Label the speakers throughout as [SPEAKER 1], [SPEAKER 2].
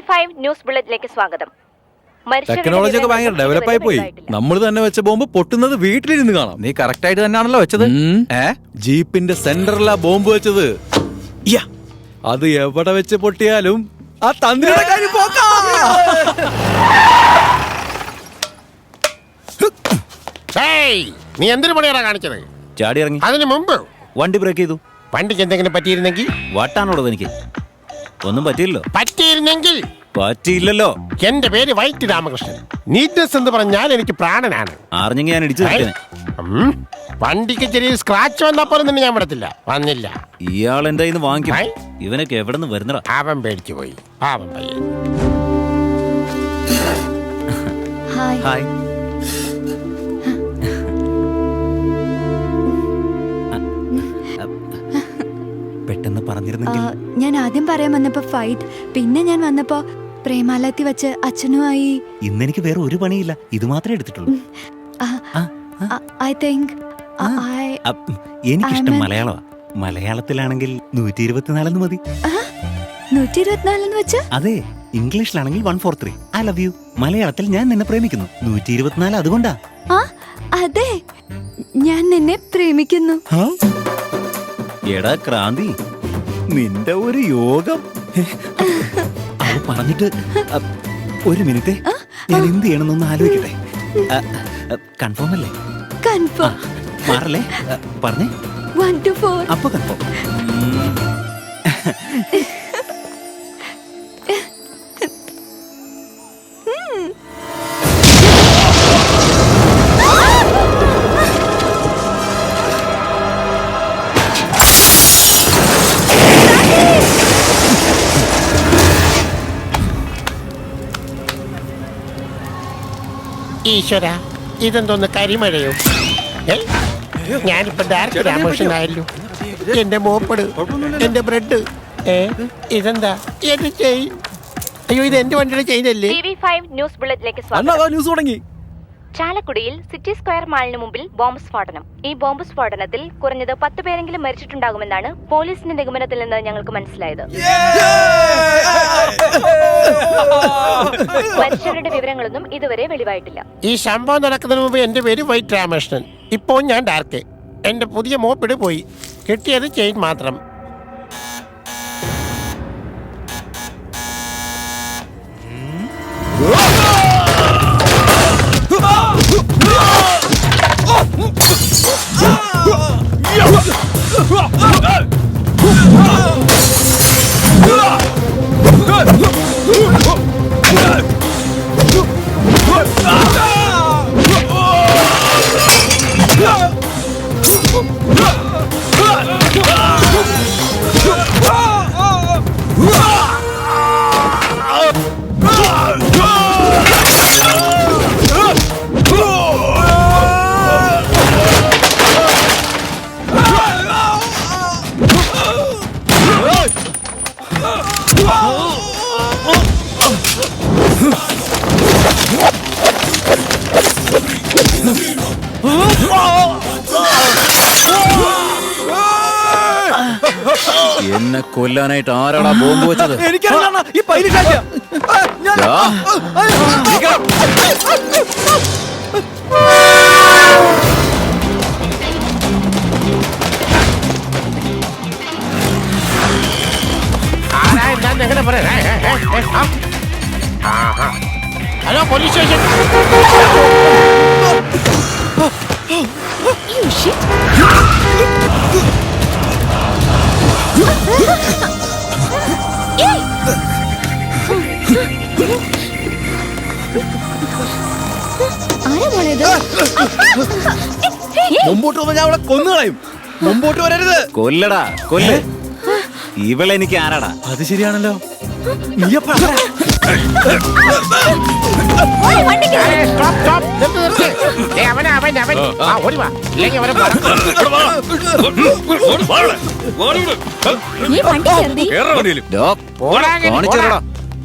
[SPEAKER 1] TV5 news ബുള്ളറ്റിലേക്ക് സ്വാഗതം.
[SPEAKER 2] Technology ഒക്കെ ഭയങ്കര ഡെവലപ്പ് ആയി പോയി. നമ്മൾ തന്നെ വെച്ച ബോംബ് പൊട്ടുന്നത് വീട്ടിലിരുന്ന് കാണാം.
[SPEAKER 3] നീ കറക്റ്റ് ആയിട്ട് തന്നെയാണല്ലോ വെച്ചത്.
[SPEAKER 2] ജീപ്പിന്റെ സെന്ററിലാ ബോംബ് വെച്ചത്. അത് എവിടെ വെച്ച് പൊട്ടിയാലും ആ തന്ത്രിയുടെ കാര്യം പോക്കാ.
[SPEAKER 4] നീ എന്തിനു പണിയാ കാണിച്ചത്?
[SPEAKER 3] ചാടി ഇറങ്ങി.
[SPEAKER 4] അതിന് മുമ്പ്
[SPEAKER 3] വണ്ടി ബ്രേക്ക് ചെയ്തു.
[SPEAKER 4] വണ്ടിക്ക് എന്തെങ്കിലും പറ്റിയിരുന്നെങ്കിൽ?
[SPEAKER 3] വട്ടാണുള്ളത് എനിക്ക്. ഒന്നും പറ്റിയില്ലല്ലോ.
[SPEAKER 4] പറ്റിയിരുന്നെങ്കിൽ?
[SPEAKER 3] പറ്റിയില്ലല്ലോ.
[SPEAKER 4] എന്റെ പേര് വൈറ്റ് രാമകൃഷ്ണൻ. നീറ്റ്നസ് എന്ന് പറഞ്ഞാൽ എനിക്ക് പ്രാണനാണ്.
[SPEAKER 3] ആർഞ്ഞെങ്കിൽ ഞാൻ ഇടിച്ചു.
[SPEAKER 4] വണ്ടിക്ക് ചെറിയ സ്ക്രാച്ച് വന്നപ്പോൾ തന്നെ ഞാൻ വിടത്തില്ല. വന്നില്ല.
[SPEAKER 3] ഇയാൾ എന്താ ഇന്ന് വാങ്ങിക്കും? ഇവനൊക്കെ എവിടെ നിന്ന് വരുന്നടാ?
[SPEAKER 4] അവൻ പേടിച്ചു പോയി. അവൻ പയ്യൻ.
[SPEAKER 3] ഹായ്. പെട്ടെന്ന് പറഞ്ഞിരുന്നെങ്കിൽ.
[SPEAKER 5] ഞാൻ ആദ്യം പറയാൻ വന്നപ്പോ ഫൈറ്റ്, പിന്നെ ഞാൻ വന്നപ്പോ പ്രേമാലയത്തിൽ വെച്ച് അച്ഛനുമായി.
[SPEAKER 3] ഇന്നെനിക്ക് വേറെ ഒരു പണിയില്ല, ഇത് മാത്രമേ എടുത്തിട്ടുള്ളൂ.
[SPEAKER 5] ഐ തിങ്ക്
[SPEAKER 3] എനിക്കിഷ്ടം മലയാളമാ. മലയാളത്തിലാണെങ്കിൽ 124 മതി.
[SPEAKER 5] 124 വെച്ച്?
[SPEAKER 3] അതെ, ഇംഗ്ലീഷിലാണെങ്കിൽ 143. I love you. മലയാളത്തിൽ ഞാൻ നിന്നെ പ്രേമിക്കുന്നു. 124 അതുകൊണ്ടാ.
[SPEAKER 5] അതെ, ഞാൻ നിന്നെ പ്രേമിക്കുന്നു.
[SPEAKER 3] എടാ ക്രാന്തി, നിന്റെ ഒരു യോഗം. അത് പറഞ്ഞിട്ട് ഒരു മിനിറ്റ്, ഞാൻ എന്ത് ചെയ്യണമെന്നൊന്ന് ആലോചിക്കട്ടെ. കൺഫേം അല്ലേ?
[SPEAKER 5] കൺഫേം.
[SPEAKER 3] മാറല്ലേ? പറഞ്ഞേ.
[SPEAKER 5] 1 to 4.
[SPEAKER 3] അപ്പൊ കൺഫേം.
[SPEAKER 4] ഈശ്വര, ഇതെന്തോന്ന് കരിമഴയോ? ഞാനിപ്പോ ഡയറക്റ്റ് രാമകൃഷ്ണനായല്ലോ. എന്റെ മോപ്പട്, എന്റെ ബ്രെഡ്. ഇതെന്താ എന്റെ ചെയിൻ? അയ്യോ, ഇത് എന്റെ വണ്ടിയുടെ ചെയിനല്ലേ?
[SPEAKER 1] TV5 ന്യൂസ് ബുള്ളറ്റിലേക്ക് സ്വാഗതം.
[SPEAKER 2] ന്യൂസ് തുടങ്ങി.
[SPEAKER 1] ചാലക്കുടിയിൽ സിറ്റി സ്ക്വയർ മാളിന് മുമ്പിൽ ബോംബ് സ്ഫോടനം. ഈ ബോംബ് സ്ഫോടനത്തിൽ കുറഞ്ഞത് 10 പേരെങ്കിലും മരിച്ചിട്ടുണ്ടാകുമെന്നാണ് പോലീസിന്റെ നിഗമനത്തിൽ നിന്ന് ഞങ്ങൾക്ക് മനസ്സിലായത്. മരിച്ചവരുടെ വിവരങ്ങളൊന്നും ഇതുവരെ വെളിവായിട്ടില്ല.
[SPEAKER 4] ഈ സംഭവം നടക്കുന്നതിന് മുമ്പ് എന്റെ പേര് വൈറ്റ് രാമകൃഷ്ണൻ. ഇപ്പോൾ ഞാൻ ഡാർക്ക്. എന്റെ പുതിയ മോപ്പിട് പോയി. കിട്ടിയത് ചെയിൻ മാത്രം.
[SPEAKER 3] എന്നെ കൊല്ലാനായിട്ട് ആരാടാ ബോംബ് വെച്ചത്?
[SPEAKER 4] Hello, police station.
[SPEAKER 2] മുമ്പോട്ട് വന്ന് ഞാൻ അവളെ കൊന്നുകളയും. മുമ്പോട്ട് വരരുത്.
[SPEAKER 3] കൊല്ലടാ, കൊല്ല്. ഇവളെനിക്ക് ആരാടാ?
[SPEAKER 2] അത് ശരിയാണല്ലോ.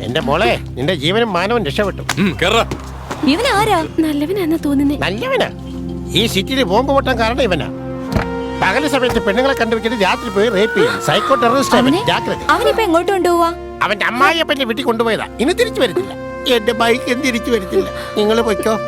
[SPEAKER 4] എന്റെ മോളെ, നിന്റെ ജീവനും മാനവും രക്ഷപ്പെട്ടു.
[SPEAKER 5] ഇവനാരാ? നല്ലവനാന്ന് തോന്നുന്നേ.
[SPEAKER 4] നല്ലവനാ? ഈ സിറ്റിയിൽ ബോംബ് പൊട്ടാൻ കാരണം ഇവനാ. പകൽ സമയത്ത് പെണ്ണുങ്ങളെ കണ്ടുവെച്ചിട്ട് രാത്രി പോയി റേപ്പ് ചെയ്യും. Psycho terrorist.
[SPEAKER 5] അവനിപ്പോ എങ്ങോട്ട് കൊണ്ടുപോവാ?
[SPEAKER 4] അവന്റെ അമ്മായിയപ്പന്റെ വീട്ടിൽ കൊണ്ടുപോയതാ. ഇനി തിരിച്ചു വരത്തില്ല. എന്റെ ബൈക്ക് തിരിച്ചു വരത്തില്ല. നിങ്ങൾ പൊയ്ക്കോ.